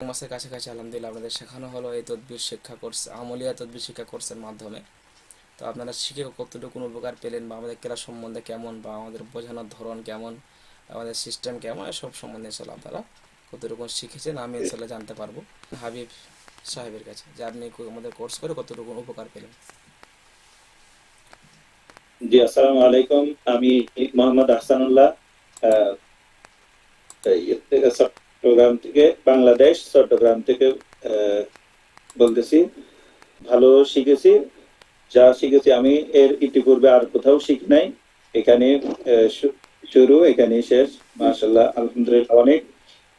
মাসের কাছাকাছি আলহামদুলিল্লাহ আপনাদের শেখানো হলো এই তদবির শিক্ষা কোর্স, আমলিয়া তদবির শিক্ষা কোর্সের মাধ্যমে। তো আপনারা শিখে কতটুকু উপকার পেলেন, বা আমাদের ক্লাস সম্বন্ধে কেমন, বা আমাদের বোঝানোর ধরন কেমন, আমাদের সিস্টেম কেমন, সব সম্বন্ধে ইনশাল্লাহ আপনারা কতটুকু শিখেছেন আমি ইনশাল্লাহ জানতে পারবো হাবিব সাহেবের কাছে, যে আপনি আমাদের কোর্স করে কতটুকু উপকার পেলেন। জি, আসসালামু আলাইকুম। আমি মোহাম্মদ আহসানুল্লাহ, আহ, চট্টগ্রাম থেকে, বাংলাদেশ চট্টগ্রাম থেকে আহ, বলতেছি। ভালো শিখেছি, যা শিখেছি আমি এর ইতিপূর্বে আর কোথাও শিখি নাই। এখানে শুরু, এখানে শেষ। মাশাআল্লাহ, আলহামদুলিল্লাহ, অনেক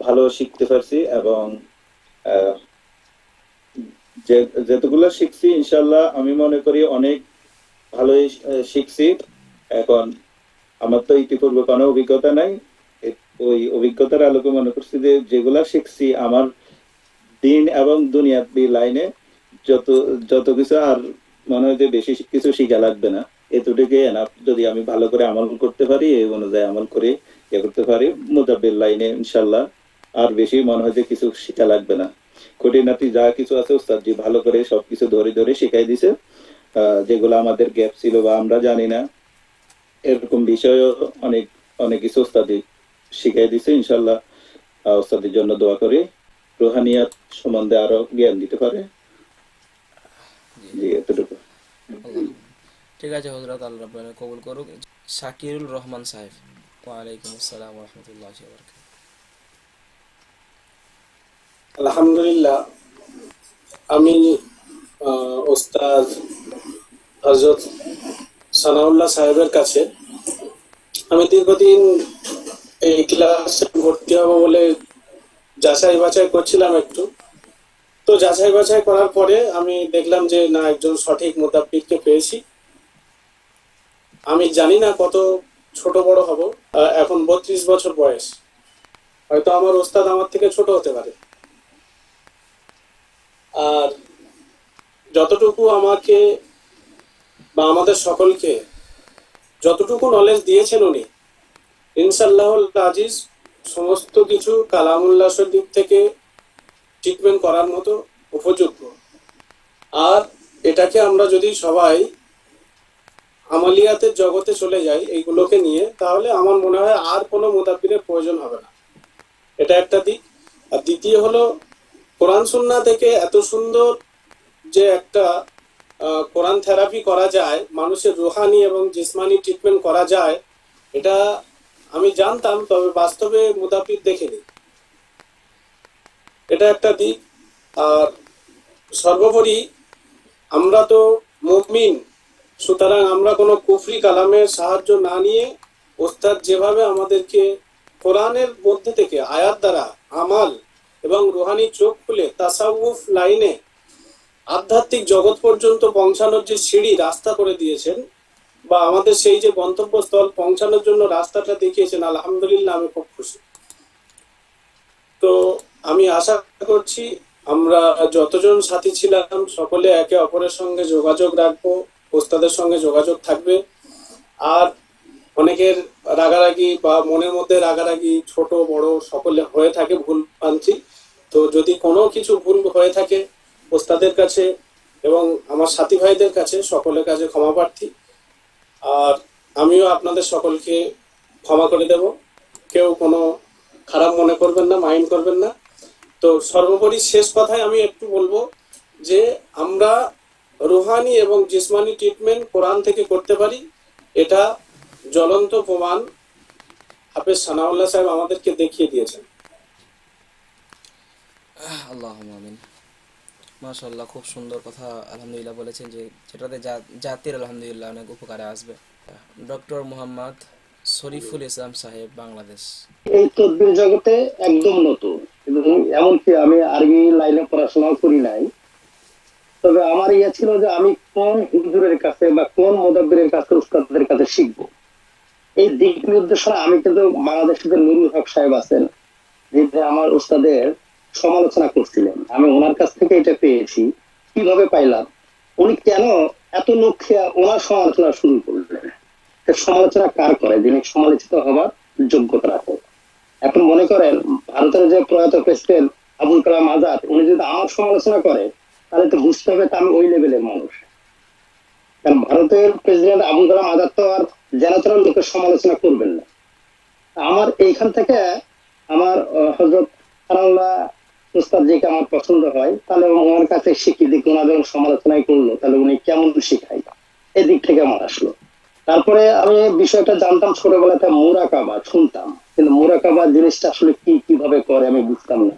ভালো শিখতে পারছি। এবং আহ, যেতগুলো শিখছি ইনশাআল্লাহ আমি মনে করি অনেক ভালোই শিখছি। এখন আমার তো ইতিপূর্বে কোনো অভিজ্ঞতা নাই। ওই অভিজ্ঞতার আলোকে মনে করছি যে যেগুলা শিখছি আমার দিন এবং দুনিয়াবি লাইনে যত যত কিছু আর মনে হয় যে বেশি কিছু শিখা লাগবে না। এতটুকু এনাফ। যদি আমি ভালো করে আমল করতে পারি, এই অনুযায়ী আমল করে করতে পারি, মুতাব্বির লাইনে ইনশাল্লাহ আর বেশি মনে হয় যে কিছু শিখা লাগবে না। খুঁটিনাটি যা কিছু আছে উস্তাদ জি ভালো করে সবকিছু ধরে ধরে শিখাই দিছে। যেগুলো আমাদের গ্যাপ ছিল বা আমরা জানি না, এরকম বিষয়ও অনেক অনেক কিছু ওস্তাদি শিখাই দিছে ইনশাল্লাহ। ওস্তাদের জন্য দোয়া করি, রুহানিয়াত সম্বন্ধে আরো জ্ঞান দিতে পারে। জি জি, এতটুকু। আল্লাহ। ঠিক আছে হজরত, আল্লাহ আপনাকে কবুল করুক। শাকিরুল রহমান সাহেব। ওয়ালাইকুম আসসালাম রহমতুল্লাহ। আলহামদুলিল্লাহ, আমি ওস্তাদ হযরত সানাউল্লাহ সাহেবের কাছে আমি দীর্ঘদিন এই ক্লাসে ভর্তি হব বলে যাচাই বাছাই করছিলাম একটু। তো যাচাই বাছাই করার পরে আমি দেখলাম যে না, একজন সঠিক মুতাব্বিরকে পেয়েছি। আমি জানি না কত ছোট বড় হব, এখন 32 বছর বয়স। হয়তো আমার ওস্তাদ আমার থেকে ছোট হতে পারে। আর যতটুকু আমাকে বা আমাদের সকলকে যতটুকু নলেজ দিয়েছেন উনি, ইনশাআল্লাহুল আজিজ, সমস্ত কিছু কালামুল্লাহর দিক থেকে ট্রিটমেন্ট করার মতো উপযোগ্য। আর এটাকে আমরা যদি সবাই আমালিয়াতের জগতে চলে যাই এইগুলোকে নিয়ে, তাহলে আমার মনে হয় আর কোনো মুতাব্বিরের প্রয়োজন হবে না। এটা একটা দিক। আর দ্বিতীয় হলো, কোরআন সুন্নাহ থেকে এত সুন্দর যে একটা কোরআন থেরাপি করা যায়, মানুষের রুহানি এবং জিসমানি ট্রিটমেন্ট করা যায়, এটা আমি জানতাম, তবে বাস্তবে মুতাব্বির দেখিনি। এটা একটা দিক। আর সর্বোপরি আমরা তো মুমিন, সুতরাং আমরা কোনো কুফরি কালামের সাহায্য না নিয়ে ওস্তাদ যেভাবে আমাদেরকে কোরআনের মধ্যে থেকে আয়াত দ্বারা আমাল এবং রুহানি চোখ খুলে তাসাউফ লাইনে আধ্যাত্মিক জগৎ পর্যন্ত পৌঁছানোর যে সিঁড়ি রাস্তা করে দিয়েছেন, বা আমাদের সেই যে গন্তব্যস্থল পৌঁছানোর জন্য রাস্তাটা দেখিয়েছেন, আলহামদুলিল্লাহ আমি খুব খুশি। তো আমি আশা করছি আমরা যতজন সাথী ছিলাম সকলে একে অপরের সঙ্গে যোগাযোগ রাখবো, ওস্তাদের সঙ্গে যোগাযোগ থাকবে। আর অনেকের রাগারাগি বা মনের মধ্যে রাগারাগি ছোট বড় সকলে হয়ে থাকে, ভুল ভ্রান্তি। তো যদি কোনো কিছু ভুল হয়ে থাকে ওস্তাদের কাছে এবং আমার সাথী ভাইদের কাছে, সকলের কাছে ক্ষমা প্রার্থী। আর আমিও আপনাদের সকলকে ক্ষমা করে দেব। কেউ কোনো খারাপ মনে করবেন না, মাইন্ড করবেন না। তো সর্বোপরি শেষ কথায় আমি একটু বলবো যে আমরা রুহানি এবং জিসমানি ট্রিটমেন্ট কোরআন থেকে করতে পারি। এটা জ্বলন্ত প্রমাণ হাফেজ সানাউল্লাহ সাহেব আমাদেরকে দেখিয়ে দিয়েছেন। আল্লাহ আমিন। মাশাআল্লাহ, খুব সুন্দর কথা আলহামদুলিল্লাহ বলেছেন, যে যেটাতে জাতির আলহামদুলিল্লাহ অনেক উপকারে আসবে। ডক্টর মোহাম্মদ শরীফুল ইসলাম সাহেব, বাংলাদেশ। এই তদবির জগতে একদম নতুন, এবং এমনকি আমি আরবি লাইনে পড়াশোনা করি নাই। তবে আমার ইয়ে ছিল যে আমি কোন হুজুরের কাছে বা কোন মুদাব্বিরের কাছে, উস্তাদের কাছে শিখবো। এই দিক নির্দেশনা আমি কিন্তু বাংলাদেশের যে নুরুল হক সাহেব আছেন, যিনি আমার উস্তাদের সমালোচনা করছিলেন, আমি ওনার কাছ থেকে এটা পেয়েছি। কিভাবে পাইলাম, উনি কেন এত লক্ষ্যে ওনার সমালোচনা শুরু করলেন? সমালোচনা কার করে? যিনি সমালোচিত হবার যোগ্যতা রাখে। এখন মনে করেন ভারতের যে প্রয়াত প্রেসিডেন্ট আবুল কালাম আজাদ, উনি যদি আমার সমালোচনা করে তাহলে তো বুঝতে হবে যে আমি ওই লেভেলের মানুষ। কারণ ভারতের প্রেসিডেন্ট আবুল কালাম আজাদ তো আর যেন তেন লোকের সমালোচনা করবেন না। আমার এইখান থেকে আমার হযরত সানাউল্লাহ উস্তাদ জিকে আমার পছন্দ হয়, তাহলে ওনার কাছে শিখি দেখি ওনার যখন সমালোচনাই করলো তাহলে উনি কেমন শিখাই, এদিক থেকে আমার আসলো। তারপরে আমি বিষয়টা জানতাম ছোটবেলাতে, মুরাকাবা শুনতাম, কিন্তু মুরাকাবা জিনিসটা আসলে কি কিভাবে করে আমি বুঝতাম না।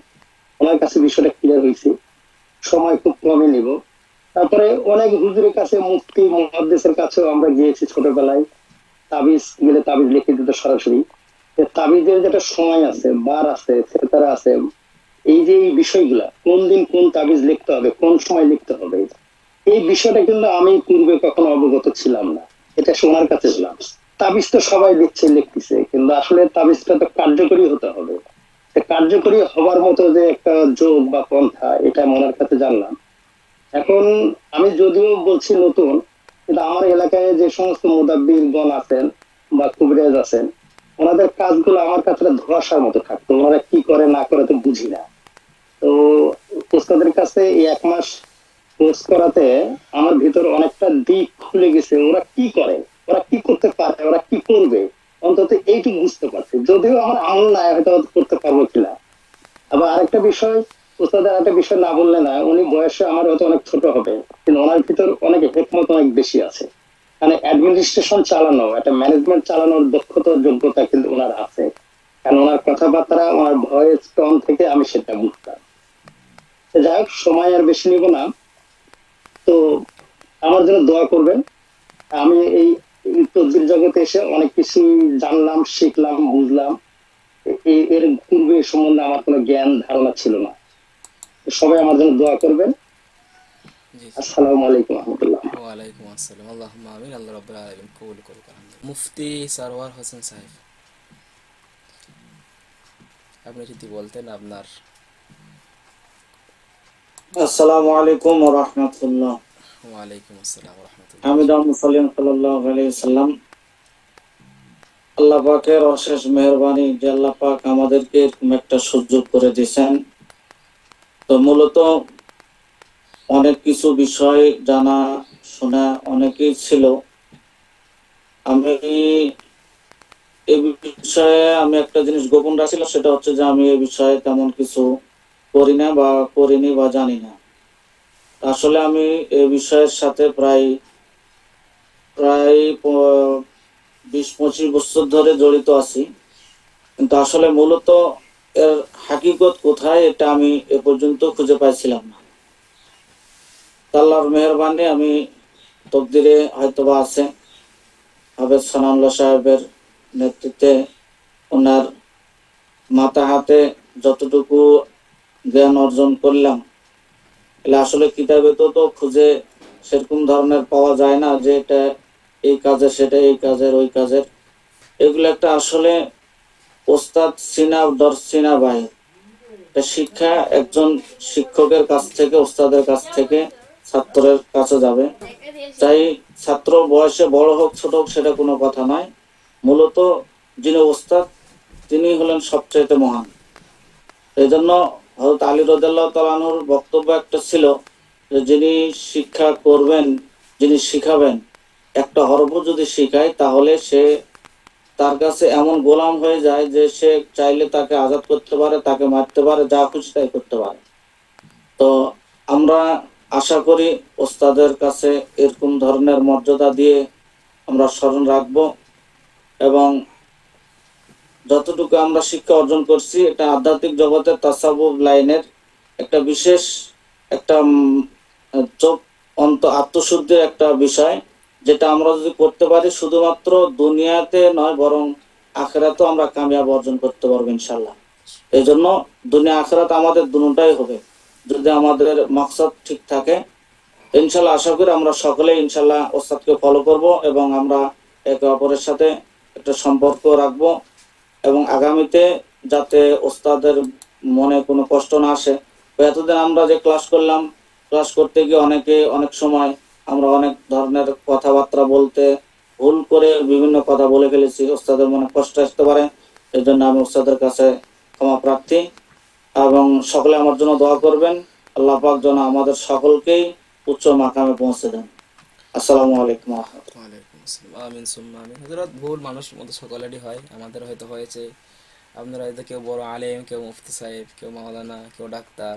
ওনার কাছে বিষয়টা ক্লিয়ার হয়েছে, সময় খুব কমই নিব। তারপরে অনেক হুজুরের কাছে, মুফতি মুহাদ্দিসের কাছেও আমরা গিয়েছি ছোটবেলায়। তাবিজ গেলে তাবিজ লিখে দিত সরাসরি। তাবিজের যেটা সময় আছে, বার আছে, সেতারা আছে, এই যে এই বিষয়গুলা কোন দিন কোন তাবিজ লিখতে হবে, কোন সময় লিখতে হবে, এই বিষয়টা কিন্তু আমি পূর্বে কখনো অবগত ছিলাম না। এটা শোনার কাছে ছিলাম। তাবিজ তো সবাই লিখছে লিখতেছে, কিন্তু আসলে তাবিজটা তো কার্যকরী হতে হবে। কার্যকরী হবার মতো যে একটা যোগ বা পন্থা, এটা মনের কাছে জানলাম। এখন আমি যদিও বলছি নতুন, কিন্তু আমার এলাকায় যে সমস্ত মুদাব্বির গণ আছেন বা কুবরেজ আছেন, ওনাদের কাজগুলো আমার কাছে ধোঁয়াশার মতো থাকতো। ওনারা কি করে না করে তো বুঝি না। তো ওস্তাদের কাছে এই 1 মাস কোর্স করাতে আমার ভিতর অনেকটা দিক খুলে গেছে। ওরা কি করে, ওরা কি করতে পারে, ওরা কি করবে, অন্তত এইটুকু বুঝতে পারছি। যদিও আমার আমল নাই, হয়তো করতে পারবো কিনা। আবার আরেকটা বিষয়, ওস্তাদের একটা বিষয় না বললে না, উনি বয়সে আমার হয়তো অনেক ছোট হবে, কিন্তু ওনার ভিতর অনেক হেকমত অনেক বেশি আছে। মানে অ্যাডমিনিস্ট্রেশন চালানো, একটা ম্যানেজমেন্ট চালানোর দক্ষতা যোগ্যতা কিন্তু ওনার আছে। কারণ ওনার কথাবার্তা, ওনার ভয়েস টোন থেকে আমি সেটা বুঝতাম। যাই হোক, সময় আর বেশি নিব না। তো আমার জন্য দোয়া করবেন। আমি এই তদবির জগতে এসে অনেক কিছু জানলাম, শিখলাম, বুঝলাম। এর পূর্বে এ সম্বন্ধে আমার কোনো জ্ঞান ধারণা ছিল না। সবাই আমার জন্য দোয়া করবেন। জি। আসসালামু আলাইকুম রহমতুল্লাহ। ওয়ালাইকুম আসসালাম। আল্লাহুম্মা আমিন। আল্লাহ রাব্বুল আলামিন কবুল করুক। আলহামদুলিল্লাহ। মুফতি সারওয়ার হোসেন সাহেব, আপনি যদি বলতেন আপনার। আসসালামু আলাইকুম ওয়া রাহমাতুল্লাহ। ওয়ালাইকুম আসসালাম ওয়া রাহমাতুল্লাহ। আমি রাহমাতুল্লাহ সাল্লাল্লাহু আলাইহি ওয়াসাল্লাম। আল্লাহ পাকের অশেষ মেহেরবানি যে আল্লাহ পাক আমাদেরকে এরকম একটা সুযোগ করে দিয়েছেন। তো মূলত অনেক কিছু বিষয় জানা শোনা অনেকেই ছিল। আমি এই বিষয়ে আমি একটা জিনিস গোপন রাখছিলাম, সেটা হচ্ছে যে আমি এই বিষয়ে তেমন কিছু করি না বা করিনি বা জানি না। আসলে আমি এই বিষয়ের সাথে প্রায় প্রায় 20-25 বছর ধরে জড়িত আছি, কিন্তু আসলে মূলত এর হাকিকত কোথায় এটা আমি এ পর্যন্ত খুঁজে পাইছিলাম না। আল্লাহর মেহেরবানি আমি তকদিরে হয়তোবা আছে। হাফেজ সানাউল্লাহ সাহেবের নেতৃত্বে, ওনার মাথা হাতে যতটুকু জ্ঞান অর্জন করলাম, এলে আসলে কিতাবে তো খুঁজে সেরকম ধরনের পাওয়া যায় না যে এটা এই কাজের, সেটা এই কাজের, ওই কাজের। এগুলো একটা আসলে ওস্তাদ সিনা দর সিনা ভাই, এটা শিক্ষা একজন শিক্ষকের কাছ থেকে, ওস্তাদের কাছ থেকে ছাত্রের কাছে যাবে। তাই ছাত্র বয়সে বড় হোক ছোট হোক সেটা কোনো কথা নয়। মূলত যিনি ওস্তাদ তিনি হলেন সবচাইতে মহান। এই জন্য হযরত আলী রাদিয়াল্লাহু তাআলা আনহুর বক্তব্য একটা ছিল যে যিনি শিক্ষা করবেন, যিনি শিখাবেন, একটা হরফ যদি শিখায় তাহলে সে তার কাছে এমন গোলাম হয়ে যায় যে সে চাইলে তাকে আজাদ করতে পারে, তাকে মারতে পারে, যা খুশি তাই করতে পারে। তো আমরা আশা করি ওস্তাদের কাছে এরকম ধরনের মর্যাদা দিয়ে আমরা স্মরণ রাখবো, এবং যতটুকু আমরা শিক্ষা অর্জন করছি এটা আধ্যাত্মিক জগতের তাসাউফ লাইনের একটা বিশেষ একটা চোখ আত্মশুদ্ধির একটা বিষয়, যেটা আমরা যদি করতে পারি শুধুমাত্র দুনিয়াতে নয় বরং আখিরাতেও আমরা কামিয়াব অর্জন করতে পারবো ইনশাল্লাহ। এই জন্য দুনিয়া আখিরাত আমাদের দুটোটাই হবে যদি আমাদের মাকসাদ ঠিক থাকে। ইনশাল্লাহ আশা করি আমরা সকলেই ইনশাল্লাহ ওস্তাদকে ফলো করব এবং আমরা একে অপরের সাথে একটা সম্পর্ক রাখবো, এবং আগামীতে যাতে ওস্তাদের মনে কোনো কষ্ট না আসে। এতদিন আমরা যে ক্লাস করলাম, ক্লাস করতে গিয়ে অনেক সময় আমরা অনেক ধরনের কথাবার্তা বলতে ভুল করে বিভিন্ন কথা বলে ফেলেছি, ওস্তাদের মনে কষ্ট আসতে পারে। এই জন্য আমি ওস্তাদের কাছে ক্ষমা প্রার্থী। এবং সকলে আমার জন্য দোয়া করবেন। আল্লাহ পাক যেন আমাদের সকলকেই উচ্চ মাকামে পৌঁছে দেন। আসসালামু আলাইকুম ওয়া রাহমাতুল্লাহ। ওয়ালাইকুম আসসালাম। আমিন সুম্মা আমিন। হযরত ভুল মানুষের মধ্যে সকলেরই হয়, আমাদের হয়তো হয়েছে। আপনারা হয়তো কেউ বড় আলেম, কেউ মুফতি সাহেব, কেউ মাওলানা, কেউ ডাক্তার,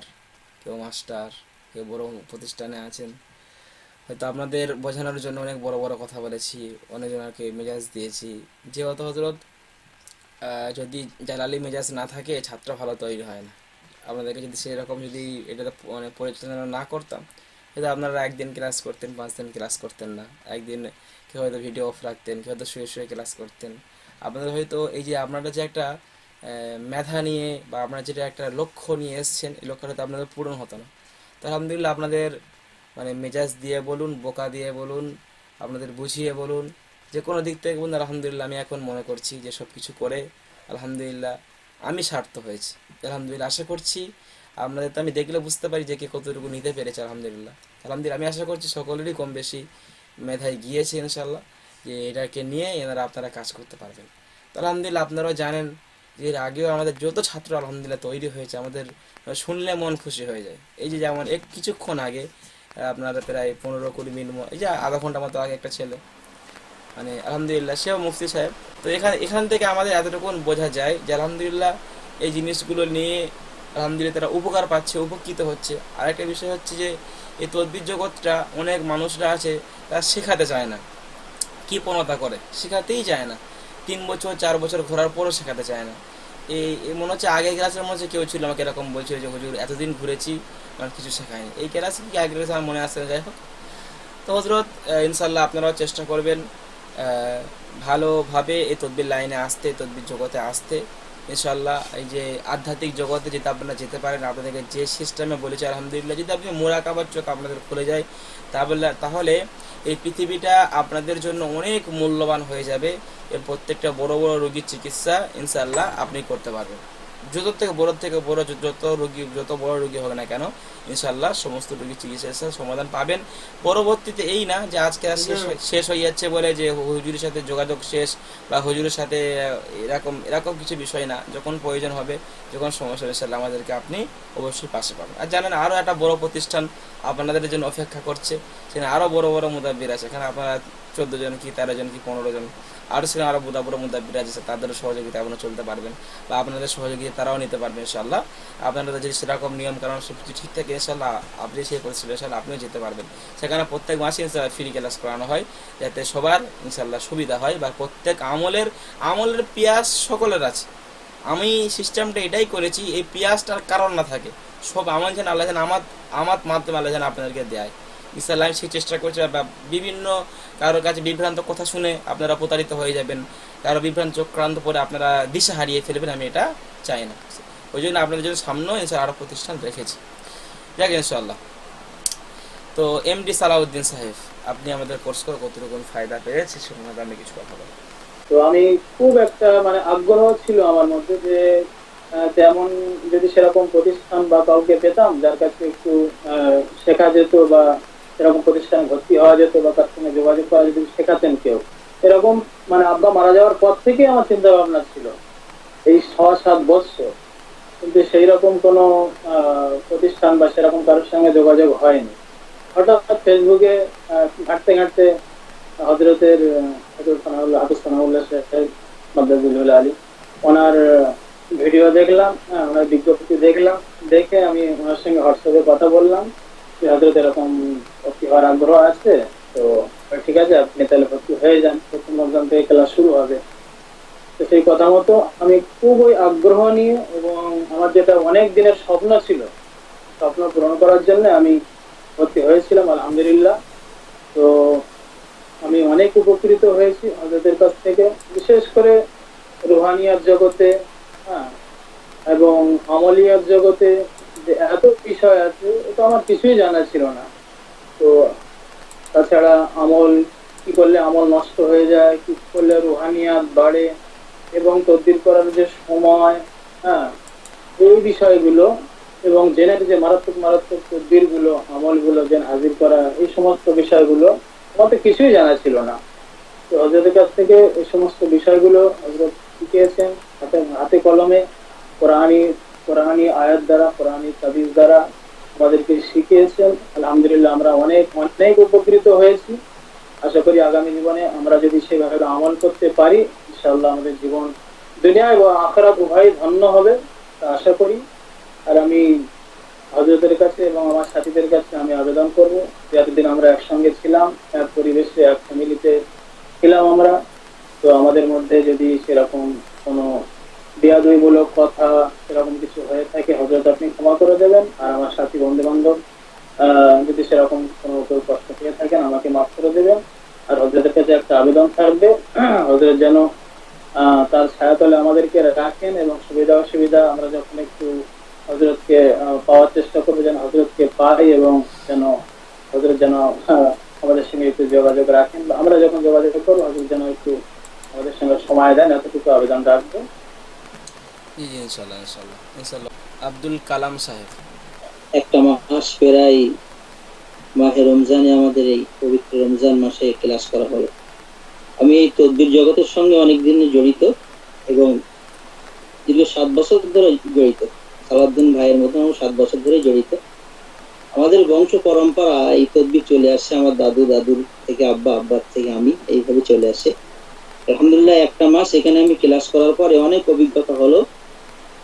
কেউ মাস্টার, কেউ বড় প্রতিষ্ঠানে আছেন। হয়তো আপনাদের বোঝানোর জন্য অনেক বড় বড় কথা বলেছি, অনেকজনকে মেজাজ দিয়েছি। যেহেতু হযরত যদি জালালি মেজাজ না থাকে ছাত্র ভালো তৈরি হয় না। আপনাদেরকে যদি সেরকম যদি এটা মানে পরিচালনা না করতাম, হয়তো আপনারা একদিন ক্লাস করতেন, 5 দিন ক্লাস করতেন না। একদিন কেউ হয়তো ভিডিও অফ রাখতেন, কেউ হয়তো শুয়ে শুয়ে ক্লাস করতেন। আপনাদের হয়তো এই যে আপনারা যে একটা মেধা নিয়ে বা আপনারা যেটা একটা লক্ষ্য নিয়ে এসছেন, এই লক্ষ্যটা হয়তো আপনাদের পূরণ হতো না। তো আলহামদুলিল্লাহ আপনাদের মানে মেজাজ দিয়ে বলুন, বোকা দিয়ে বলুন, আপনাদের বুঝিয়ে বলুন, যে কোনো দিক থেকে বলুন, আলহামদুলিল্লাহ আমি এখন মনে করছি যে সব কিছু করে আলহামদুলিল্লাহ আমি সার্থক হয়েছি। আলহামদুলিল্লাহ আশা করছি আপনাদের তো আমি দেখলে বুঝতে পারি যে কে কতটুকু নিতে পেরেছে। আলহামদুলিল্লাহ আলহামদুলিল্লাহ আমি আশা করছি সকলেরই কম বেশি মেধায় গিয়েছে ইনশাল্লাহ, যে এটাকে নিয়ে এনারা আপনারা কাজ করতে পারবেন। তো আলহামদুলিল্লাহ আপনারাও জানেন যে এর আগেও আমাদের যত ছাত্র আলহামদুলিল্লাহ তৈরি হয়েছে, আমাদের শুনলে মন খুশি হয়ে যায়। এই যে যেমন কিছুক্ষণ আগে আপনারা প্রায় 15-20 মিনিট, এই যে আধা ঘন্টা মতো আগে একটা ছেলে, মানে আলহামদুলিল্লাহ সেও মুফতি সাহেব। তো এখান থেকে আমাদের এতটুকু বোঝা যায় যে আলহামদুলিল্লাহ এই জিনিসগুলো নিয়ে আলহামদুলিল্লাহ তারা উপকার পাচ্ছে, উপকৃত হচ্ছে। আরেকটা বিষয় হচ্ছে যে এই তদ্বির জগৎটা অনেক মানুষরা আছে তারা শেখাতে চায় না, কৃপণতা করে, শেখাতেই চায় না। 3 বছর 4 বছর ঘোরার পরও শেখাতে চায় না। এই মনে হচ্ছে আগের ক্লাসের মধ্যে কেউ ছিল আমাকে এরকম বলছিল যে হুজুর এতদিন ঘুরেছি আমার কিছু শেখায়নি। এই ক্লাসে কি আগের ক্লাসে আমার মনে আসছে না, যাই হোক। তো হজরত ইনশাল্লাহ আপনারাও চেষ্টা করবেন ভালোভাবে এই তদবির লাইনে আসতে, তদবির জগতে আসতে। ইনশাল্লাহ এই যে আধ্যাত্মিক জগতে যদি আপনারা যেতে পারেন, আপনাদেরকে যে সিস্টেমে বলেছে আলহামদুলিল্লাহ, যদি আপনি মোরাকাবার চোখ আপনাদের খুলে যায়, তাহলে এই পৃথিবীটা আপনাদের জন্য অনেক মূল্যবান হয়ে যাবে। এর প্রত্যেকটা বড় বড় রোগীর চিকিৎসা ইনশাল্লাহ আপনি করতে পারবেন। যত থেকে বড় যত বড় রোগী হবে না কেন, ইনশাল্লাহ সমস্ত রোগীর চিকিৎসার সমাধান পাবেন। পরবর্তীতে এই না যে আজকে শেষ হয়ে যাচ্ছে বলে যে হুজুরের সাথে যোগাযোগ শেষ বা হুজুরের সাথে এরকম কিছু বিষয় না। যখন প্রয়োজন হবে, যখন সমস্যা, ইনশাল্লাহ আমাদেরকে আপনি অবশ্যই পাশে পাবেন। আর জানেন আরও একটা বড় প্রতিষ্ঠান আপনাদের জন্য অপেক্ষা করছে, সেখানে আরও বড় বড় মুদাব্বির আছে। এখানে আপনারা 14 জন কি 13 জন কি 15 জন আরও সেখানে আরও বড় মুদাব্বির আছে, তাদেরও সহযোগিতা আপনারা চলতে পারবেন বা আপনাদের সহযোগিতা তারাও নিতে পারবেন ইনশাল্লাহ। আপনারা যদি সেরকম নিয়ম কারণ সব কিছু ঠিক থাকে ইনশাল্লাহ, আপনি সেই পরিস্থিতি ইনশাল্লাহ আপনিও যেতে পারবেন। সেখানে প্রত্যেক মাসে ইনশাল্লাহ ফ্রি ক্লাস করানো হয়, যাতে সবার ইনশাল্লাহ সুবিধা হয় বা প্রত্যেক আমলের পিয়াস সকলের আছে। আমি সিস্টেমটা এটাই করেছি, এই পিয়াসটার কারণ না থাকে, সব আমল যেন আল্লাহ যেন আমার মাধ্যমে আল্লাহ যেন আপনাদেরকে দেয় ইনশাল্লাহ, আমি সেই চেষ্টা করছি। বা বিভিন্ন কারোর কাছে বিভ্রান্ত কথা শুনে আপনারা প্রতারিত হয়ে যাবেন, কারো বিভ্রান্ত চক্রান্ত পরে আপনারা দিশা হারিয়ে ফেলবেন, আমি এটা চাই না। ওই জন্য আপনাদের জন্য সামনেও ইনশাল্লাহ আরও প্রতিষ্ঠান রেখেছি, যাক ইনশাল্লাহ। তো এমডি সালাউদ্দিন সাহেব, আপনি আমাদের কোর্স করে কতটুকু ফায়দা পেয়েছে সে সম্বন্ধে আমি কিছু কথা বলবো। তো আমি খুব একটা মানে আগ্রহ ছিল আমার মধ্যে যে তেমন যদি সেরকম প্রতিষ্ঠান বা কাউকে পেতাম যার কাছে একটু শেখা যেত বা সেরকম প্রতিষ্ঠানে ভর্তি হওয়া যেত বা তার সঙ্গে যোগাযোগ করা যদি শেখাতেন কেউ, এরকম মানে আব্বা মারা যাওয়ার পর থেকে আমার চিন্তা ভাবনা ছিল এই 6-7 বছর, কিন্তু সেই রকম কোনো প্রতিষ্ঠান বা সেরকম কারোর সঙ্গে যোগাযোগ হয়নি। হঠাৎ ফেসবুকে ঘাঁটতে ঘাঁটতে হজরতের হাফিজ সানাউল্লাহ সাহেব মাদ্দাজুল আলী ওনার ভিডিও দেখলাম, ওনার বিজ্ঞপ্তি দেখলাম, দেখে আমি ওনার সঙ্গে হোয়াটসঅ্যাপে কথা বললাম যে হজরত এরকম ভর্তি হওয়ার আগ্রহ আছে, তো ঠিক আছে আপনি তাহলে ভর্তি হয়ে যান, প্রথম রমজান থেকে ক্লাস শুরু হবে। তো সেই কথা মতো আমি খুবই আগ্রহ নিয়ে এবং আমার যেটা অনেক দিনের স্বপ্ন ছিল, স্বপ্ন পূরণ করার জন্য আমি ভর্তি হয়েছিলাম আলহামদুলিল্লাহ। তো আমি অনেক উপকৃত হয়েছি হযরতের কাছ থেকে, বিশেষ করে রুহানিয়াত জগতে, হ্যাঁ, এবং আমলিয়াত জগতে যে এত বিষয় আছে এটা আমার কিছুই জানা ছিল না। তো তাছাড়া আমল কি করলে আমল নষ্ট হয়ে যায়, কি করলে রুহানিয়াত বাড়ে এবং তদবির করার যে সময়, হ্যাঁ, এই বিষয়গুলো এবং জেনের যে মারাত্মক তদবির গুলো, আমল গুলো জেন হাজির করা, এই সমস্ত বিষয়গুলো আমার তো কিছুই জানা ছিল না। তো হযরতের কাছ থেকে এই সমস্ত বিষয়গুলো হযরত শিখিয়েছেন, হাতে কলমে কোরআনী কোরআনী আয়াত দ্বারা, কোরআনী তাবিজ দ্বারা আমাদেরকে শিখিয়েছেন। আলহামদুলিল্লাহ আমরা অনেক অনেক উপকৃত হয়েছি। আশা করি আগামী জীবনে আমরা যদি সেভাবে আমল করতে পারি, ইনশাআল্লাহ আমাদের জীবন দুনিয়া এবং আখিরাত উভয় ধন্য হবে, তা আশা করি। আর আমি হযরতের কাছে এবং আমার সাথীদের কাছে আমি আবেদন করব যে এতদিন আমরা একসঙ্গে ছিলাম, এক পরিবেশে, এক ফ্যামিলিতে ছিলাম আমরা, তো আমাদের মধ্যে যদি সেরকম কোনো বেয়াদবিমূলক কথা সেরকম কিছু হয়ে থাকে, হযরত আপনি ক্ষমা করে দেবেন। আর আমার সাথী বন্ধু বান্ধব যদি সেরকম কোনো কেউ কষ্ট পেয়ে থাকেন, আমাকে মাফ করে দেবেন। আর হযরতের কাছে একটা আবেদন থাকবে, হযরত যেন তার ছায়াতলে আমাদেরকে রাখেন, এবং সুবিধা অসুবিধা আমরা যখন একটু হযরতকে পাওয়ার চেষ্টা করবো, যেন হযরতকে পাই, এবং যেন হযরত যেন আমাদের সঙ্গে একটু যোগাযোগ রাখেন, বা আমরা যখন যোগাযোগ করবো হযরত যেন একটু আমাদের সঙ্গে সময় দেন, এতটুকু আবেদন রাখবো। জি জি, ইনশাল্লাহ ইনশাল্লাহ ইনশাল্লাহ। আব্দুল কালাম সাহেব। একটা মাস প্রায় মাহে রমজানে, আমাদের এই পবিত্র রমজান মাসে ক্লাস করা হলো। আমি এই তদবির জগতের সঙ্গে অনেকদিন জড়িত এবং দীর্ঘ 7 বছর ধরে জড়িত। সালাউদ্দিন ভাইয়ের মতো আমি 7 বছর ধরে জড়িত। আমাদের বংশ পরম্পরা এই তদবির চলে আসছে, আমার দাদুর থেকে, আব্বার থেকে আমি, এইভাবে চলে আসে। আলহামদুলিল্লাহ একটা মাস এখানে আমি ক্লাস করার পরে অনেক অভিজ্ঞতা হলো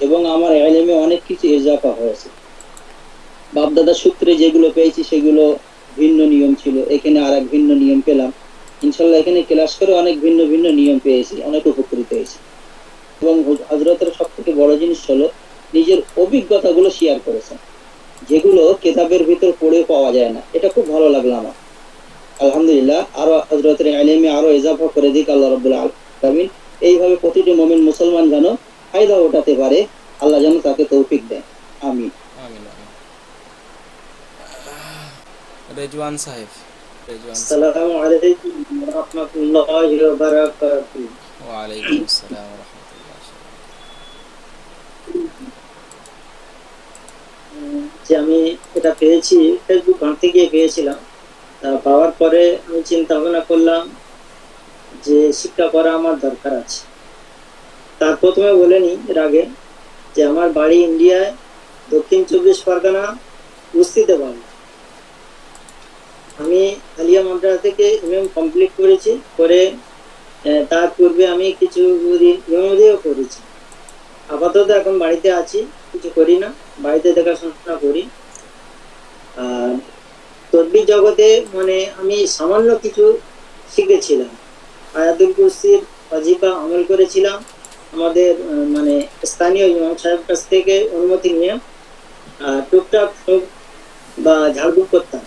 এবং আমার ইলমে অনেক কিছু ইজাফা হয়েছে। বাপদাদা সূত্রে যেগুলো পেয়েছি সেগুলো ভিন্ন নিয়ম ছিল, এখানে আর এক ভিন্ন নিয়ম পেলাম। ইনশাল্লাহ এখানে ক্লাস করে অনেক ভিন্ন ভিন্ন নিয়ম পেয়েছি, অনেক উপকৃত হয়েছি। এবং হযরতের সব থেকে বড় জিনিস হলো নিজের অভিজ্ঞতাগুলো শেয়ার করেছেন, যেগুলো কিতাবের ভিতর পড়ে পাওয়া যায় না। এটা খুব ভালো লাগলো আমার। আলহামদুলিল্লাহ, আরো হযরতের ইলমে আরো ইজাফা করে দিক আল্লাহ রাব্বুল আলামিন। এইভাবে প্রতিটি মুমিন মুসলমান যেন ফায়দা উঠাতে পারে, আল্লাহ যেন তাকে তৌফিক দেয়। আমিন আমিন আমিন। রেজওয়ান সাহেব। রেজওয়ান সাহেব। আসসালামু আলাইকুম ওয়া রাহমাতুল্লাহি ওয়া বারাকাতুহু। ওয়া আলাইকুম আসসালাম ওয়া রাহমাতুল্লাহ। যে আমি এটা পেয়েছি ফেসবুক ঘাঁটতে গিয়ে পেয়েছিলাম। পাওয়ার পরে আমি চিন্তা ভাবনা করলাম যে শিক্ষা করা আমার দরকার আছে। তার প্রথমে বলে নিই এর আগে যে আমার বাড়ি ইন্ডিয়ায়, দক্ষিণ 24 পরগনা, বস্তিতে বাড়ি। আমি আলিয়া মাদ্রাসা থেকে এমএম কমপ্লিট করেছি, করে তার পূর্বে আমি কিছু ইমামতিও করেছি। আপাতত এখন বাড়িতে আছি, কিছু করি না, বাড়িতে দেখাশোনা করি। আর তদবির জগতে মানে আমি সামান্য কিছু শিখেছিলাম। আয়াতুল কুরসির ওয়াজিফা আমল করেছিলাম আমাদের মানে স্থানীয় ইমাম সাহেব কাছ থেকে অনুমতি নিয়ে। টুকটাক বা ঝাড়ফুঁক করতাম,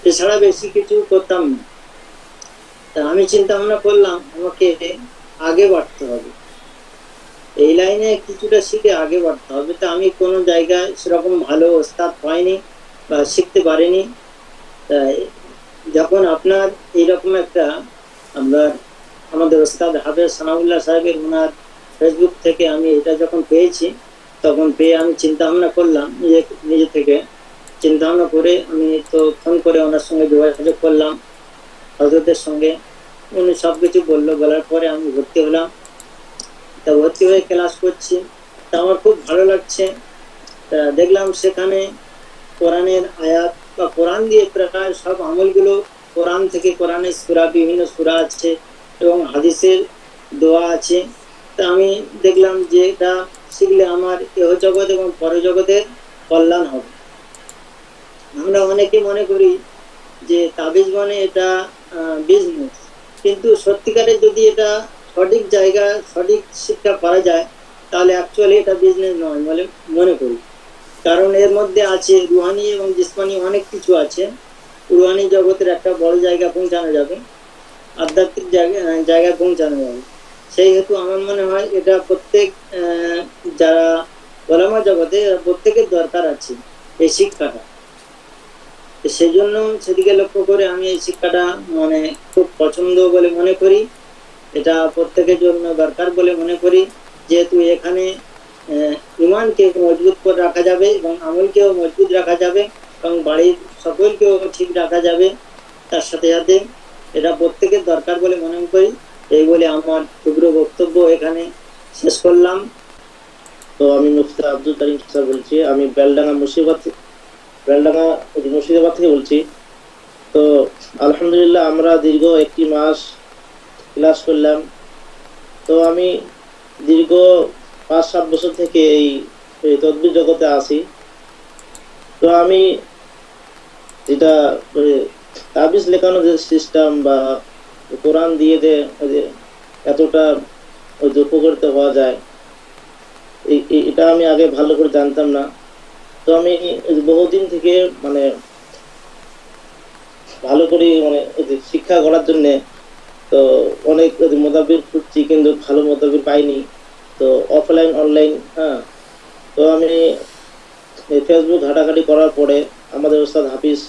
এছাড়া বেশি কিছু করতাম না। তা আমি চিন্তা ভাবনা করলাম আমাকে আগে বাড়তে হবে, এই লাইনে কিছুটা শিখে আগে বাড়তে হবে। তা আমি কোনো জায়গায় সেরকম ভালো ওস্তাদ পাইনি বা শিখতে পারিনি। তাই যখন আপনার এইরকম একটা আমাদের ওস্তাদ হাফেজ সানাউল্লাহ সাহেবের ওনার ফেসবুক থেকে আমি এটা যখন পেয়েছি, তখন পেয়ে আমি চিন্তা ভাবনা করলাম, নিজে থেকে চিন্তা ভাবনা করে আমি তো ফোন করে ওনার সঙ্গে যোগাযোগ করলাম, হযরতের সঙ্গে। উনি সব কিছু বললো, বলার পরে আমি ভর্তি হলাম। তা ভর্তি হয়ে ক্লাস করছি, তা আমার খুব ভালো লাগছে। তা দেখলাম সেখানে কোরআনের আয়াত বা কোরআন দিয়ে প্রায় সব আমলগুলো কোরআন থেকে, কোরআনের সূরা, বিভিন্ন সূরা আছে এবং হাদিসের দোয়া আছে। তা আমি দেখলাম যে এটা শিখলে আমার ইহজগৎ এবং পরজগতের কল্যাণ হবে। আমরা অনেকে মনে করি যে তাবিজ মানে এটা বিজনেস, কিন্তু সত্যিকারে যদি এটা সঠিক জায়গায় সঠিক শিক্ষা করা যায় তাহলে অ্যাকচুয়ালি এটা বিজনেস নয় বলে মনে করি। কারণ এর মধ্যে আছে রুহানি এবং জিসমানি অনেক কিছু আছে। রুহানি জগতের একটা বড় জায়গা পৌঁছানো যাবে, আধ্যাত্মিক জায়গায় পৌঁছানো যাবে। সেই হেতু আমার মনে হয় এটা প্রত্যেক যারা ওলামা জগতে প্রত্যেকের দরকার আছে এই শিক্ষাটা। সেই জন্য সেদিকে লক্ষ্য করে আমি এই শিক্ষাটা মানে খুব পছন্দ বলে মনে করি, এটা প্রত্যেকের জন্য দরকার বলে মনে করি। যেহেতু এখানে ইমানকে মজবুত করে রাখা যাবে এবং আমলকেও মজবুত রাখা যাবে এবং বাড়ির সকলকেও ঠিক রাখা যাবে, তার সাথে সাথে এটা প্রত্যেকের দরকার বলে মনে করি। এই বলে আমার ক্ষুদ্র বক্তব্য এখানে শেষ করলাম। তো আমি মুফতি আব্দুল করিম স্যার বলছি, আমি মুর্শিদাবাদ থেকে বলছি। তো আলহামদুলিল্লাহ আমরা দীর্ঘ 1 মাস ক্লাস করলাম। তো আমি দীর্ঘ 5-7 বছর থেকে এই তদবির জগতে আছি। তো আমি যেটা তাবিজ লেখানো যে সিস্টেম বা কোরআন দিয়ে যে এতটা উপকৃত হওয়া যায়, এটা আমি আগে ভালো করে জানতাম না। তো আমি বহুদিন থেকে মানে ভালো করে মানে শিক্ষা করার জন্য তো অনেক মোদাবির খুঁজছি, কিন্তু ভালো মোদাবির পাইনি। তো অফলাইন অনলাইন, হ্যাঁ, তো আমি ফেসবুক ঘাটাঘাটি করার পরে আমাদের ওস্তাদ হাফিজ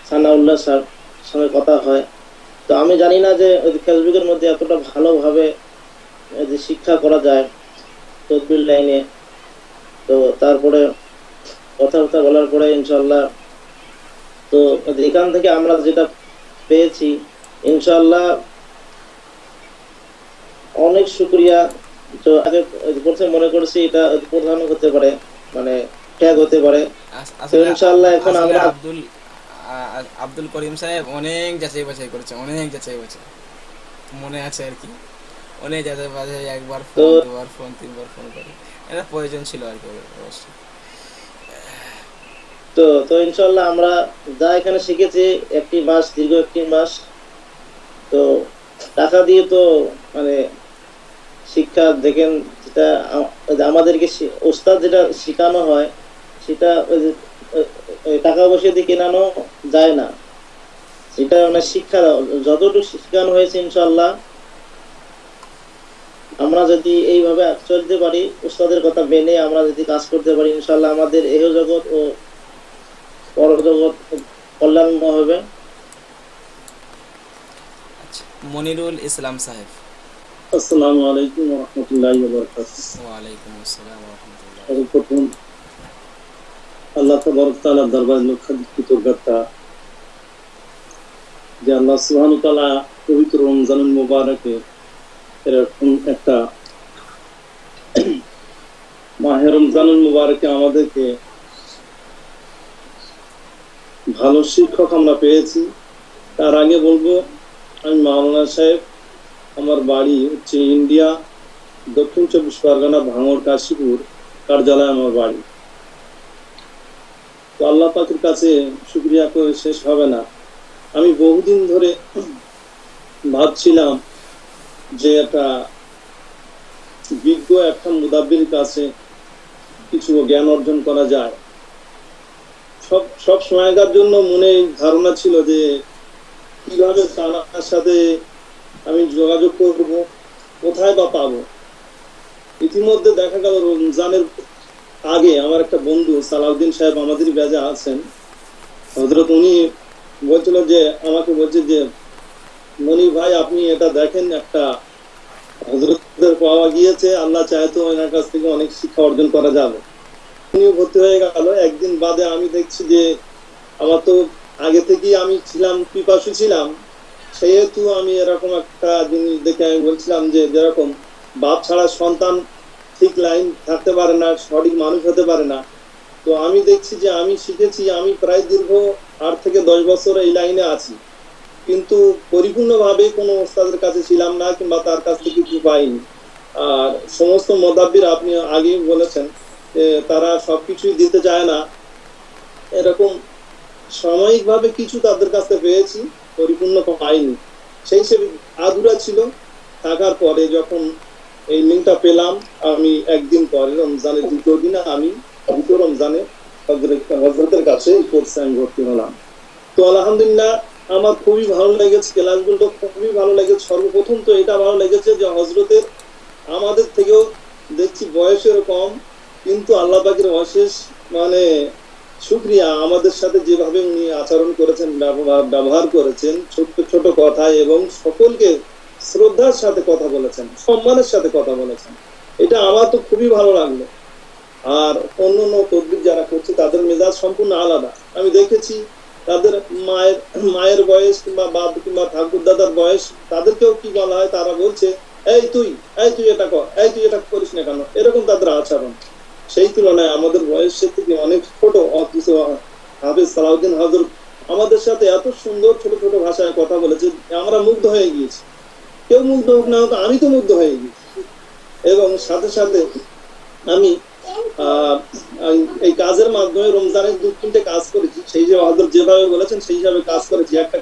সানাউল্লাহ স্যার সঙ্গে কথা হয়। তো আমি জানি না যে ফেসবুকের মধ্যে এতটা ভালোভাবে যে শিক্ষা করা যায় তদবির লাইনে। তো তারপরে কথাবার্তা বলার পরে ইনশাল্লাহ তো এখান থেকে আমরা যেটা পেয়েছি ইনশাল্লাহ অনেক শুকরিয়া। তো আগে প্রথমে মনে করছি এটা প্রধান হতে পারে, মানে ট্যাগ হতে পারে। তো ইনশাল্লাহ এখন আসলে আমরা আব্দুল করিম সাহেব অনেক যাচাই বাছাই করেছে, অনেক যাচাই বাছাই মনে আছে আর কি, অনেক যাচাই বাছাই, একবার ফোন, দুবার ফোন, 3বার ফোন করে, এটা প্রয়োজন ছিল আর কি অবশ্যই। তো তো ইনশাল্লাহ আমরা যা এখানে শিখেছি দীর্ঘ 1 মাস, তো টাকা দিয়ে তো মানে শিক্ষা দেখেন, যেটা আমাদেরকে ওস্তাদ যেটা শেখানো হয় সেটা টাকা পয়সা দিয়ে কেনানো যায় না। সেটা মানে শিক্ষা যতটুকু শেখানো হয়েছে ইনশাল্লাহ আমরা যদি এইভাবে চলতে পারি, ওস্তাদের কথা মেনে আমরা যদি কাজ করতে পারি, ইনশাল্লাহ আমাদের এহ জগৎ ও পরজগৎ কল্যাণময় হবে। আচ্ছা, মনিরুল ইসলাম সাহেব। আসসালামু আলাইকুম ওয়া রাহমাতুল্লাহি ওয়া বারাকাতুহু। ওয়া আলাইকুম আসসালাম ওয়া রাহমাতুল্লাহ। সর্বপ্রথম আল্লাহ তাবারক তাআলার দরবারে লক্ষ কৃতজ্ঞতা যে আল্লাহ সুবহানাহু ওয়া তাআলা পবিত্র রমজানুল মুবারকে এরকম একটা মাহে রমজানুল মুবারকে আমাদেরকে ভালো শিক্ষক আমরা পেয়েছি। তার আগে বলবো, আমি মাওলানা সাহেব, আমার বাড়ি হচ্ছে ইন্ডিয়া, দক্ষিণ 24 পরগনা, ভাঙড়, কাশীপুর কার্যালয় আমার বাড়ি। তো আল্লাহ পাকের কাছে শুকরিয়া করে শেষ হবে না। আমি বহুদিন ধরে ভাবছিলাম যে একটা বিজ্ঞ একটা মুদাব্বির কাছে কিছু জ্ঞান অর্জন করা যায়। সব সময়কার জন্য মনে ধারণা ছিল যে কিভাবে তার সাথে আমি যোগাযোগ করব, কোথায় বা পাবো। ইতিমধ্যে দেখা গেল রমজানের আগে আমার একটা বন্ধু সালাউদ্দিন সাহেব আমাদের ব্যাজে আছেন হযরত, উনি বলছিল যে আমাকে বলছে যে মনি ভাই আপনি এটা দেখেন, একটা হযরতের পাওয়া গিয়েছে, আল্লাহ চায় তো ওনার কাছ থেকে অনেক শিক্ষা অর্জন করা যাবে। উনিও ভর্তি হয়ে গেল। একদিন বাদে আমি দেখছি যে আমার তো আগে থেকেই আমি ছিলাম পিপাসু ছিলাম, সেহেতু আমি এরকম একটা জিনিস দেখে আমি বলছিলাম যে যেরকম বাপ ছাড়া সন্তান ঠিক লাইন থাকতে পারে না, সঠিক মানুষ হতে পারে না। তো আমি দেখছি যে আমি শিখেছি, আমি প্রায় দীর্ঘ 8 থেকে 10 বছর এই লাইনে আছি, কিন্তু পরিপূর্ণভাবে কোনো ওস্তাদের কাছে ছিলাম না কিংবা তার কাছ থেকে কিছু পাইনি। আর সমস্ত মুদাব্বির আপনি আগেই বলেছেন যে তারা সবকিছুই দিতে চায় না, এরকম সাময়িকভাবে কিছু তাদের কাছে পেয়েছি, পরিপূর্ণ পাইনি। সেই হিসেবে আধুরা ছিল। থাকার পরে যখন এই লিঙ্কটা পেলাম, আমি একদিন পরে রমজানের 2টো দিনে আমি 2টো রমজানে হযরতের কাছে এই কোর্সে আমি ভর্তি হলাম। তো আলহামদুলিল্লাহ আমার খুবই ভালো লেগেছে, ক্লাসগুলো খুবই ভালো লেগেছে। সর্বপ্রথম তো এটা ভালো লেগেছে যে হযরতের আমাদের থেকেও দেখছি বয়সের কম, কিন্তু আল্লাহ পাকের অশেষ মানে শুকরিয়া, আমাদের সাথে যেভাবে উনি আচরণ করেছেন, ব্যবহার করেছেন, ছোট্ট ছোট কথা, এবং সকলকে শ্রদ্ধার সাথে কথা বলেছেন, সম্মানের সাথে কথা বলেছেন। এটা আমার তো খুবই ভালো লাগলো। আর অন্য তদবির যারা করছে তাদের মেজাজ সম্পূর্ণ আলাদা। আমি দেখেছি তাদের মায়ের বয়স কিংবা বাপ কিংবা ঠাকুর দাদার বয়স, তাদেরকেও কি বলা হয়, তারা বলছে এই তুই এটা কর, তুই এটা করিস না কেন, এরকম তাদের আচরণ। সেই তুলনায় আমাদের বয়সের থেকে অনেক ছোট অথচ হাফেজ সালাউদ্দিন হযরত আমাদের সাথে এত সুন্দর ছোট ছোট ভাষায় কথা বলেছে, আমরা মুগ্ধ হয়ে গিয়েছি। কেউ মুগ্ধ হোক না হোক, আমি তো মুগ্ধ হয়ে গেছি। এবং সাথে সাথে আমি এই কাজের মাধ্যমে রমজানের 2-3টে কাজ করেছি, সেই যে হযরত যেভাবে বলেছেন সেই হিসাবে কাজ করেছি। একটা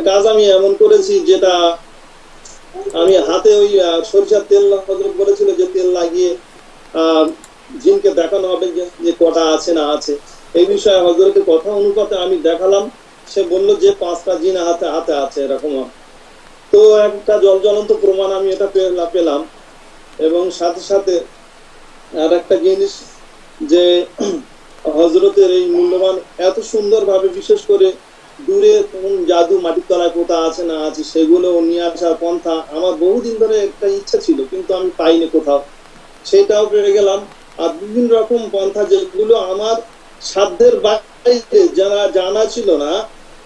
কাজ আমি এমন করেছি যেটা আমি হাতে ওই সরিষার তেল হযরত বলেছিল যে তেল লাগিয়ে জিনকে দেখানো হবে যে কটা আছে না আছে। এই বিষয়ে হযরতের কথা অনুপাতে আমি দেখালাম, সে বলল যে 5টা জিন হাতে আছে এরকম। তো একটা জ্বলন্ত প্রমাণ আমি এটা পেলাম। এবং সাথে সাথে আর একটা জিনিস যে হযরতের এই মূল্যবান এত সুন্দরভাবে, বিশেষ করে দূরে কোন জাদু মাটির তলায় পোতা আছে না আছে সেগুলো নিয়ে আসার পন্থা আমার বহুদিন ধরে একটা ইচ্ছা ছিল, কিন্তু আমি পাইনি কোথাও, সেটাও পেয়ে গেলাম। আর বিভিন্ন রকম পন্থা যেগুলো আমার সাধ্যের বাইরে জানা ছিল না,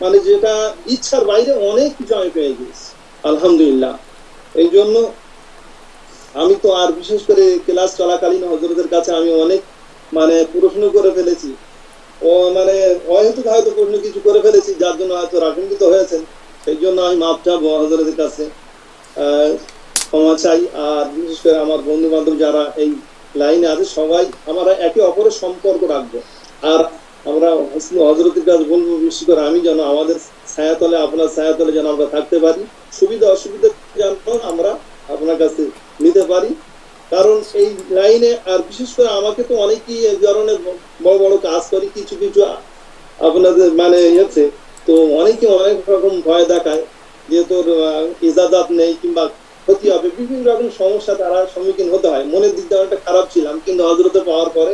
মানে যেটা ইচ্ছার বাইরে, অনেক কিছু আমি পেয়ে গেছি আলহামদুলিল্লাহ। এই জন্য আমি তো আর বিশেষ করে ক্লাস চলাকালীন হযরতের কাছে আমি অনেক মানে প্রশ্ন করে ফেলেছি, মানে হয়তো প্রশ্ন কিছু করে ফেলেছি, যার জন্য হয়তো রাগান্বিত হয়েছেন। সেই জন্য আমি মাপ চাবো হযরতের কাছে, ক্ষমা চাই। আর বিশেষ করে আমার বন্ধু বান্ধব যারা এই লাইনে আছে, সবাই আমরা একে অপরের সম্পর্ক রাখবো। আর আমরা হযরতের কাছে বলবো, বিশেষ করে আমি যেন আমাদের ছায়াতলে, আপনার ছায়াতলে যেন আমরা থাকতে পারি, সুবিধা অসুবিধা যেন আমরা আপনার কাছে নিতে পারি। কারণ এই লাইনে, আর বিশেষ করে আমাকে তো অনেকেই এই ধরনের বড় বড় কাজ করি, কিছু কিছু আপনাদের মানে ইয়েছে, তো অনেকে অনেক রকম ভয় দেখায় যে তোর ইজাজাত নেই কিংবা ক্ষতি হবে, বিভিন্ন রকম সমস্যা তারা সম্মুখীন হতে হয়। মনের দিক দিয়ে অনেকটা খারাপ ছিলাম, কিন্তু হযরতে পাওয়ার পরে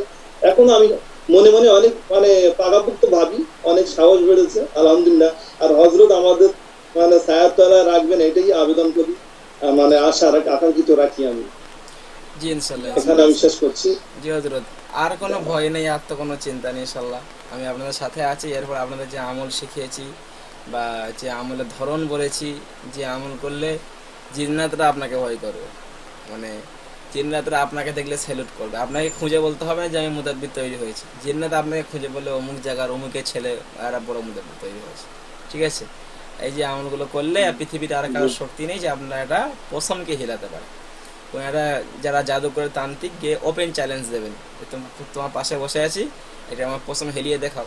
এখন আমি মনে মনে অনেক মানে পাকাপোক্ত ভাবি, অনেক সাহস বেড়েছে আলহামদুলিল্লাহ। আর হযরত আমাদের মানে ছায়ার তলায় রাখবেন, এটাই আবেদন করি, মানে আকাঙ্ক্ষিত রাখি আমি। জি ইনশাল্লাহ, এখানে আমি শেষ করছি। জি হযরত, আর কোনো ভয় নেই, আর তো কোনো চিন্তা নেই ইনশাল্লাহ। আমি আপনাদের সাথে আছি। এরপর আপনাদের যে আমল শিখিয়েছি বা যে আমলের ধরন বলেছি, যে আমল করলে জিন্নাতরা আপনাকে ভয় করবে, মানে জিন্নাতরা আপনাকে দেখলে স্যালুট করবে। আপনাকে খুঁজে বলতে হবে যে আমি মুদাব্বির তৈরি হয়েছি, জিন্নাত আপনাকে খুঁজে বলে অমুক জায়গার অমুকের ছেলে এরা বড় মুদাব্বির তৈরি হয়েছে। ঠিক আছে, এই যে আমলগুলো করলে পৃথিবীতে আর কারোর শক্তি নেই যে আপনারা এটা পশমকে হিলাতে পারে। এরা যারা জাদু করে তান্ত্রিক গিয়ে ওপেন চ্যালেঞ্জ দেবেন, তোমার পাশে বসে আছি, এটা আমার পশম হেলিয়ে দেখাও।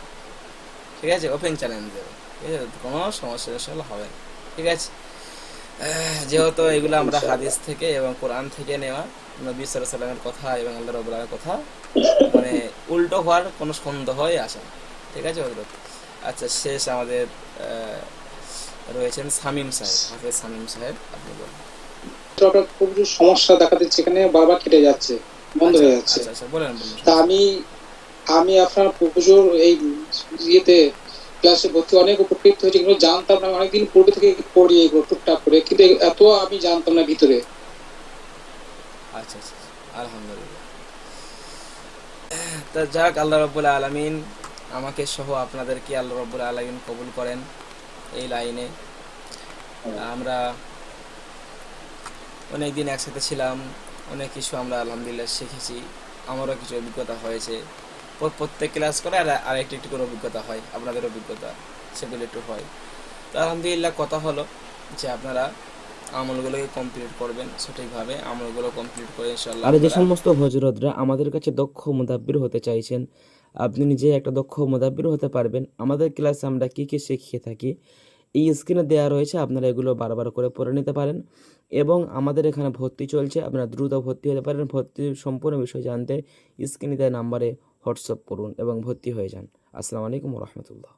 ঠিক আছে, ওপেন চ্যালেঞ্জ দেবে, ঠিক আছে, কোনো সমস্যা হবে না। ঠিক আছে, যেহেতু এগুলো আমরা হাদিস থেকে এবং কোরআন থেকে নেওয়া, নবী সাল্লাল্লাহু আলাইহি ওয়াসাল্লামের কথা এবং আল্লাহ রাব্বুল আলামিনের কথা, মানে উল্টো হওয়ার কোনো সন্দেহই আসে না। ঠিক আছে হযরত। আচ্ছা, শেষ আমাদের রয়েছেন শামীম সাহেব, হাফেজ শামীম সাহেব, আপনি বলুন। খুব সমস্যা দেখা দিচ্ছে, এখানে বারবার কেটে যাচ্ছে, বন্ধ হয়ে যাচ্ছে। বলেন। তা আমি আপনার হুজুর এই ইয়েতে ক্লাসে ভর্তি অনেক উপকৃত হয়েছে, কিন্তু জানতাম না, অনেকদিন পূর্বে থেকে পড়ি এগুলো টুকটাক করে, কিন্তু এত আমি জানতাম না ভিতরে। আচ্ছা, আলহামদুলিল্লাহ। তা যাক, আল্লাহ রাব্বুল আলামিন আমাকে সহ আপনাদেরকে আল্লাহ রাব্বুল আলামিন কবুল করেন এই লাইনে। আমরা অনেকদিন একসাথে ছিলাম, অনেক কিছু আমরা আলহামদুলিল্লাহ শিখেছি, আমারও কিছু অভিজ্ঞতা হয়েছে। প্রত্যেক ক্লাস করে আর একটু করে অভিজ্ঞতা হয়, আপনাদের অভিজ্ঞতা সেগুলো একটু হয়। তো আলহামদুলিল্লাহ, কথা হলো যে আপনারা আমলগুলোকে কমপ্লিট করবেন সঠিকভাবে, আমলগুলো কমপ্লিট করে ইনশাআল্লাহ। আর যে সমস্ত হযরতরা আমাদের কাছে দক্ষ মুদাব্বির হতে চাইছেন, আপনি নিজে একটা দক্ষ মুদাব্বির হতে পারবেন। আমাদের ক্লাসে আমরা কী কী শিখিয়ে থাকি এই স্ক্রিনে দেওয়া রয়েছে, আপনারা এগুলো বারবার করে পড়ে নিতে পারেন। এবং আমাদের এখানে ভর্তি চলছে, আপনারা দ্রুত ভর্তি হতে পারেন। ভর্তির সম্পূর্ণ বিষয় জানতে স্ক্রিনে দেওয়া নাম্বারে হোয়াটসঅ্যাপ করুন এবং ভর্তি হয়ে যান। আসসালামু আলাইকুম ওয়া রাহমাতুল্লাহ।